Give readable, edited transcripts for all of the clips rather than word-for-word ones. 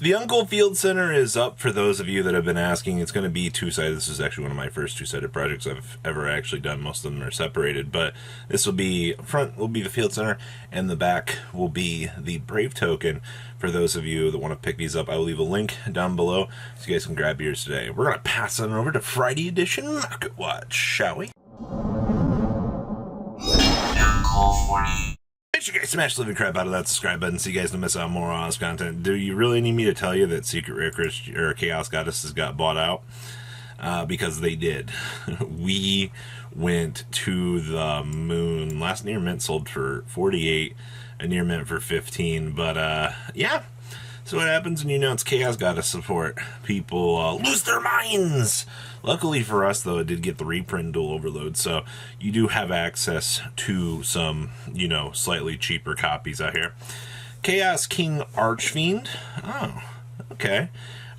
The Uncle Field Center is up for those of you that have been asking. It's going to be two-sided. This is actually one of my first two-sided projects I've ever actually done. Most of them are separated, but this will be, front will be the Field Center, and the back will be the Brave Token. For those of you that want to pick these up, I will leave a link down below so you guys can grab yours today. We're going to pass on over to Friday Edition Market Watch, shall we? Make sure you guys smash the living crap out of that subscribe button so you guys don't miss out on more awesome content. Do you really need me to tell you that Secret Rare Chaos Goddesses got bought out? Because they did. We went to the moon. Last near mint sold for 48, a near mint for 15. But yeah. So what happens when you know it's Chaos Goddess support? People lose their minds. Luckily for us, though, it did get the reprint dual overload, so you do have access to some, you know, slightly cheaper copies out here. Chaos King Archfiend. Oh, okay.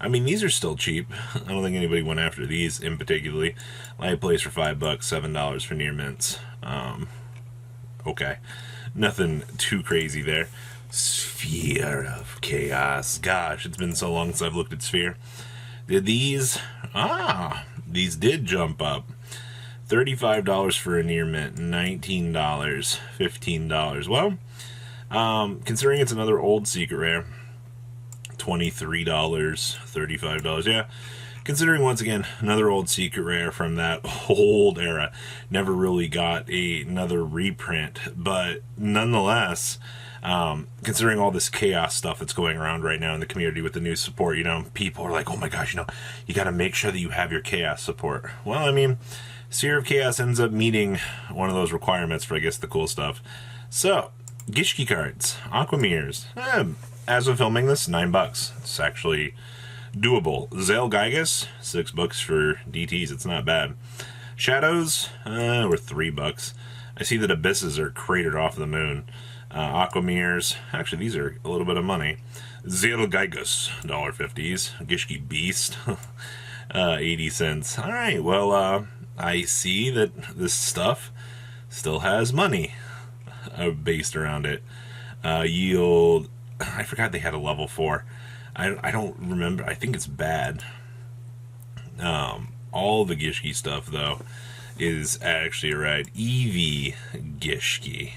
I mean, these are still cheap. I don't think anybody went after these in particularly. Light plays for $5, $7 for near mints. Okay. Nothing too crazy there. Sphere of Chaos. Gosh, it's been so long since I've looked at Sphere. Did these? These did jump up. $35 for a near mint, $19, $15. Well, considering it's another old secret rare, $23, $35, yeah. Considering, once again, another old secret rare from that old era, never really got another reprint, but nonetheless, considering all this chaos stuff that's going around right now in the community with the new support, you know, people are like, oh my gosh, you know, you got to make sure that you have your chaos support. Well, I mean, Sphere of Chaos ends up meeting one of those requirements for, I guess, the cool stuff. So, Gishki cards, Aquamirrors, as of filming this, $9. It's actually doable. Zale Gygus, $6 for DTs, it's not bad. Shadows, were $3. I see that Abysses are cratered off the moon. Aquamirrors, actually these are a little bit of money. Zale Gygus, $1.50s. Gishki Beast, 80 cents. Alright, well, I see that this stuff still has money based around it. Yield, I forgot they had a level 4. I don't remember. I think it's bad. All the Gishki stuff, though, is actually right. Eevee Gishki.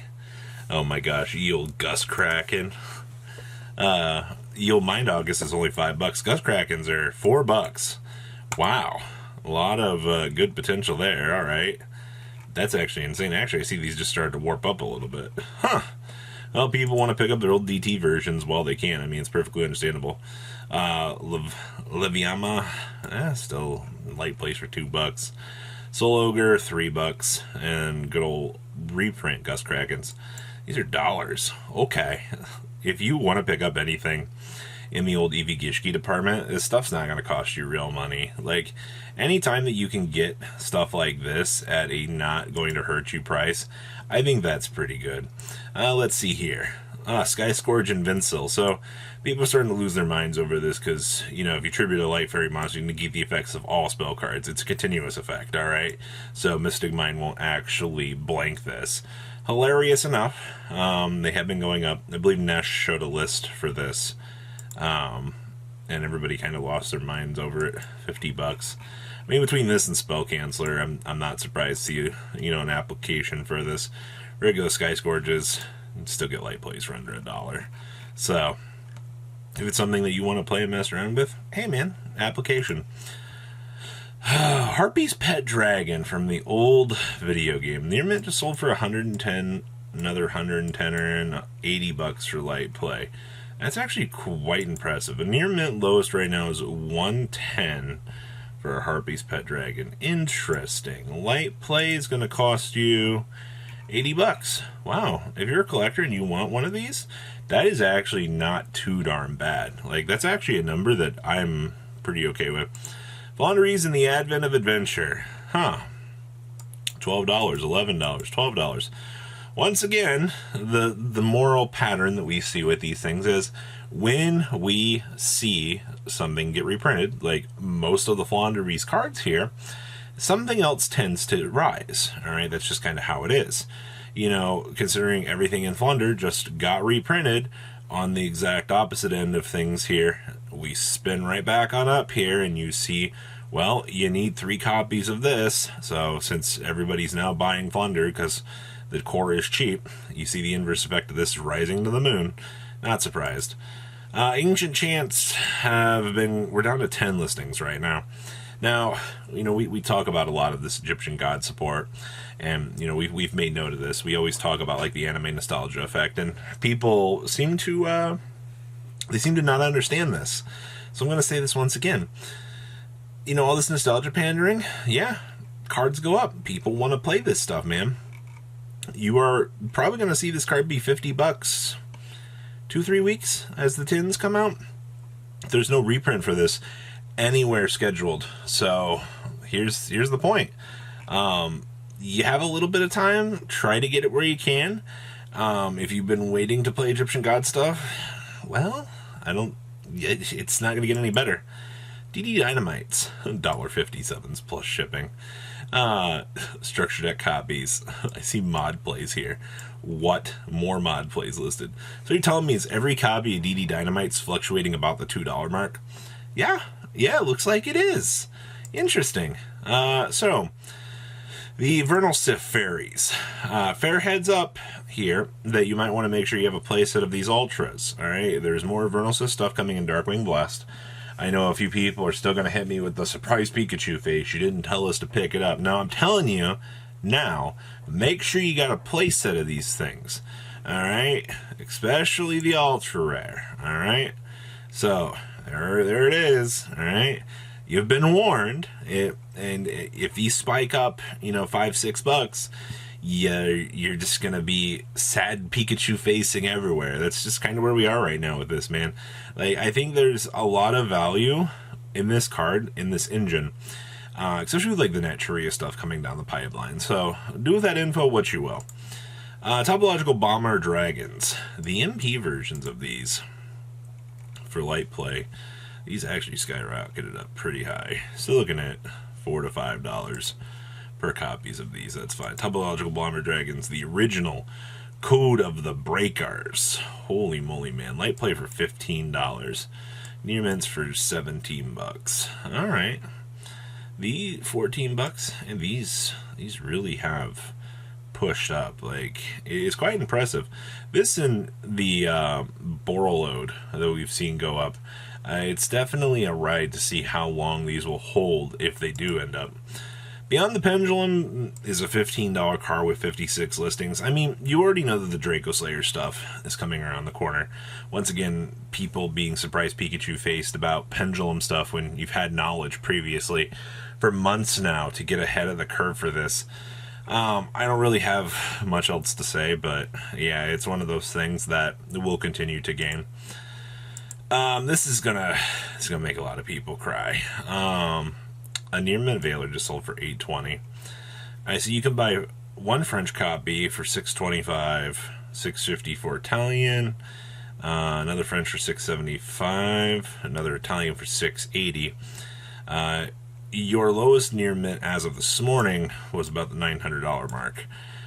Oh my gosh, yield Gus Kraken. Yield Mind August is only $5. Gus Krakens are $4. Wow. A lot of good potential there. Alright. That's actually insane. Actually, I see these just started to warp up a little bit. Huh. Well, people want to pick up their old DT versions while they can. I mean, it's perfectly understandable. Leviama, still light place for $2. Soul Ogre, $3. And good old reprint Gus Krakens. These are dollars. Okay. If you want to pick up anything in the old Eevee Gishki department, this stuff's not going to cost you real money. Like, anytime that you can get stuff like this at a not going to hurt you price, I think that's pretty good. Let's see here. Sky Scourge and Vincil. So, people are starting to lose their minds over this because, you know, if you tribute a Light Fairy monster, you negate the effects of all spell cards. It's a continuous effect, alright? So, Mystic Mind won't actually blank this. Hilarious enough. They have been going up. I believe Nesh showed a list for this. And everybody kind of lost their minds over it. $50. I mean, between this and Spell Canceller, I'm not surprised to see, you know, an application for this. Regular Sky Scourges, you still get light plays for under $1. So, if it's something that you want to play and mess around with, hey man, application. Harpy's Pet Dragon from the old video game. Near mint just sold for 110, another 110 and $80 for light play. That's actually quite impressive. A near mint lowest right now is 110 for a Harpy's Pet Dragon. Interesting. Light play is going to cost you $80. Wow. If you're a collector and you want one of these, that is actually not too darn bad. Like, that's actually a number that I'm pretty okay with. Laundries in the Advent of Adventure. Huh. $12, $11, $12. Once again, the moral pattern that we see with these things is when we see something get reprinted, like most of the Flaunderies cards here, something else tends to rise. Alright, that's just kind of how it is. You know, considering everything in Flunder just got reprinted, on the exact opposite end of things here, we spin right back on up here, and you see, well, you need 3 copies of this. So since everybody's now buying Thunder because the core is cheap, you see the inverse effect of this rising to the moon. Not surprised. Ancient Chants we're down to 10 listings right now. Now, we talk about a lot of this Egyptian god support, and, we've made note of this. We always talk about, like, the anime nostalgia effect, and people seem to not understand this. So I'm going to say this once again. All this nostalgia pandering, yeah, cards go up. People want to play this stuff, man. You are probably going to see this card be $50 2-3 weeks as the tins come out. There's no reprint for this anywhere scheduled. So here's the point. You have a little bit of time. Try to get it where you can. If you've been waiting to play Egyptian God stuff, well, it's not going to get any better. DD Dynamites, $1.57 plus shipping. Structure deck copies. I see mod plays here. What? More mod plays listed. So you're telling me is every copy of DD Dynamite's fluctuating about the $2 mark? Yeah, looks like it is. Interesting. So, the Vernal Sith Fairies. Fair heads up here that you might want to make sure you have a playset of these Ultras. Alright, there's more Vernal Sith stuff coming in Darkwing Blast. I know a few people are still going to hit me with the surprise Pikachu face. You didn't tell us to pick it up. Now, I'm telling you, now, make sure you got a playset of these things. Alright? Especially the Ultra Rare. Alright? So, there it is. Alright? You've been warned. And if these spike up, $5-6, you're just going to be sad Pikachu facing everywhere. That's just kind of where we are right now with this, man. Like, I think there's a lot of value in this card, in this engine, especially with, like, the Naturia stuff coming down the pipeline. So, do with that info what you will. Topological Bomber Dragons. The MP versions of these for light play, these actually skyrocketed up pretty high. Still looking at $4 to $5 per copies of these. That's fine. Topological Bomber Dragons, the original Code of the Breakers. Holy moly, man. Light play for $15. Near mints for $17. Alright. The $14, and these really have pushed up. Like, it's quite impressive. This and the Borreload that we've seen go up, it's definitely a ride to see how long these will hold if they do end up. Beyond the Pendulum is a $15 car with 56 listings. I mean, you already know that the Draco Slayer stuff is coming around the corner. Once again, people being surprised Pikachu faced about Pendulum stuff when you've had knowledge previously for months now to get ahead of the curve for this. I don't really have much else to say, but yeah, it's one of those things that will continue to gain. This is gonna make a lot of people cry. A near mint Veiler just sold for $8.20. I see you can buy one French copy for $6.25, $6.50 for Italian, another French for $6.75, another Italian for $6.80. Your lowest near mint as of this morning was about the $900 mark.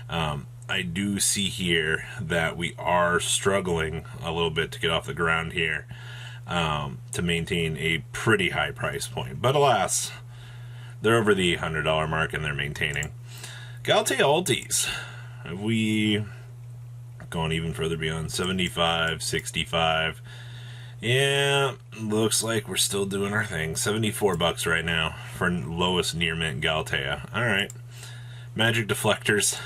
I do see here that we are struggling a little bit to get off the ground here to maintain a pretty high price point. But alas, they're over the $100 mark and they're maintaining. Galatea Altis. Have we gone even further beyond 75, 65? Yeah, looks like we're still doing our thing. $74 right now for lowest near mint Galatea. Alright. Magic Deflectors.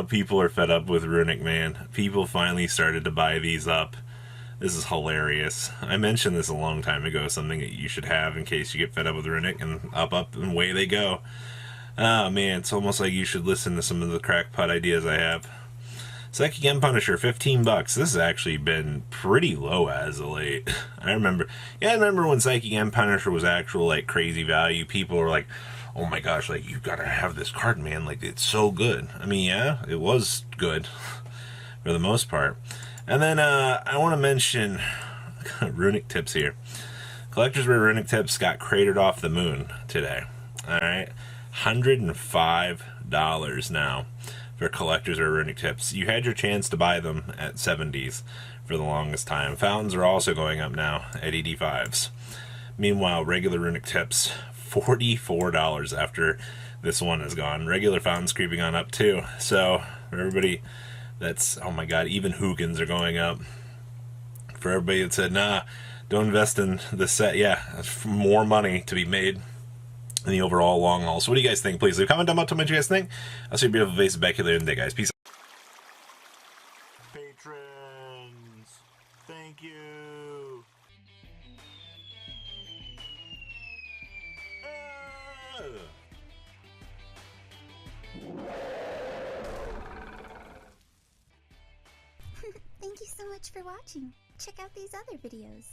People are fed up with Runic, man. People finally started to buy these up. This is hilarious. I mentioned this a long time ago, something that you should have in case you get fed up with Runic, and up, and away they go. Oh man, it's almost like you should listen to some of the crackpot ideas I have. Psychic M Punisher, $15. This has actually been pretty low as of late. I remember when Psychic M Punisher was actual, like, crazy value. People were like, oh my gosh, like, you've got to have this card, man. Like, it's so good. I mean, yeah, it was good for the most part. And then I want to mention Runic Tips here. Collector's Rare Runic Tips got cratered off the moon today. Alright? $105 now for Collector's Rare Runic Tips. You had your chance to buy them at 70s for the longest time. Fountains are also going up now at 85s. Meanwhile, regular runic tips, $44 after this one is gone. Regular fountains creeping on up too. So for everybody that's, oh my god, even Hookins are going up. For everybody that said, nah, don't invest in this set, yeah, more money to be made in the overall long haul. So what do you guys think? Please leave a comment down below. Tell me what you guys think. I'll see you beautiful faces back here later in the day, guys. Peace out. Patrons, thank you. Thank you so much for watching. Check out these other videos.